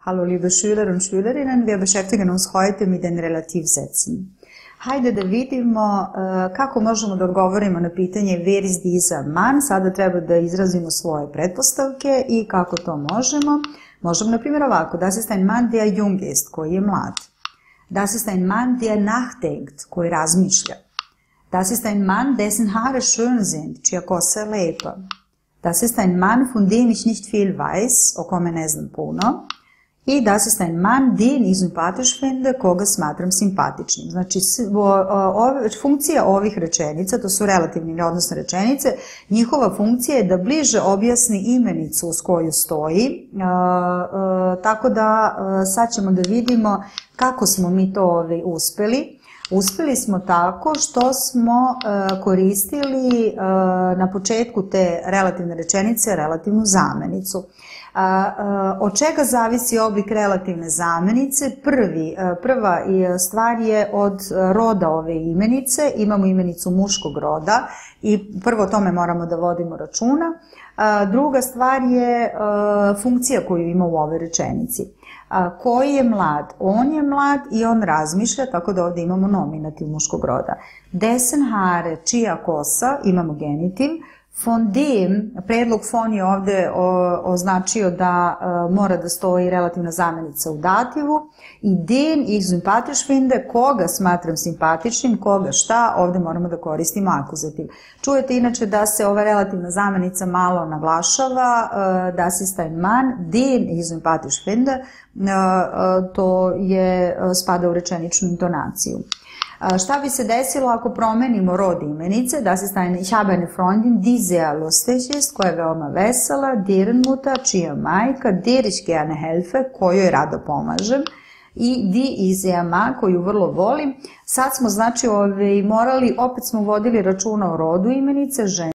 Hallo liebe Schüler und Schülerinnen, wir beschäftigen uns heute mit den Relativsätzen. Hajde da vidimo kako možemo da odgovorimo na pitanje where is dieser Mann. Sada treba da izrazimo svoje pretpostavke i kako to možemo. Možemo na primjer ovako, das ist ein Mann der jung ist, koji je mlad. Das ist ein Mann der nachdenkt, koji razmišlja. Das ist ein Mann dessen Haare schön sind, čija kosa je lepa. Das ist ein Mann von dem ich nicht viel weiß, o kome ne znam puno. I das ist ein Mann den ich sympathisch finde, koga smatram simpatičnim. Znači, funkcija ovih rečenica, to su relativne ili odnosne rečenice, njihova funkcija je da bliže objasni imenicu s koju stoji, tako da sad ćemo da vidimo kako smo mi to uspeli. Uspeli smo tako što smo koristili na početku te relativne rečenice relativnu zamenicu. Od čega zavisi oblik relativne zamenice? Prva stvar je od roda ove imenice. Imamo imenicu muškog roda i prvo o tome moramo da vodimo računa. Druga stvar je funkcija koju ima u ovoj rečenici. Koji je mlad? On je mlad i on razmišlja, tako da ovdje imamo nominativ muškog roda. Dessen Haare, čija kosa, imamo genitiv. Von dem, predlog von je ovdje označio da mora da stoji relativna zamenica u dativu. I den ich sympathisch finde, koga smatram simpatičnim, koga šta, ovdje moramo da koristimo akuzativ. Čujete inače da se ova relativna zamenica malo naglašava, das ist ein Mann, den ich sympathisch finde, to spada u rečeničnu intonaciju. Šta bi se desilo ako promenimo rod imenice? Das ist eine, ich habe eine Freundin, die sehr lustig ist, koja je veoma vesela, deren Mutter, čija majka, der ich gerne helfe, kojoj rado pomažem, i die ich sehr mag, koju vrlo volim. Sad smo znači morali, opet smo vodili računa o rodu imenice, žene.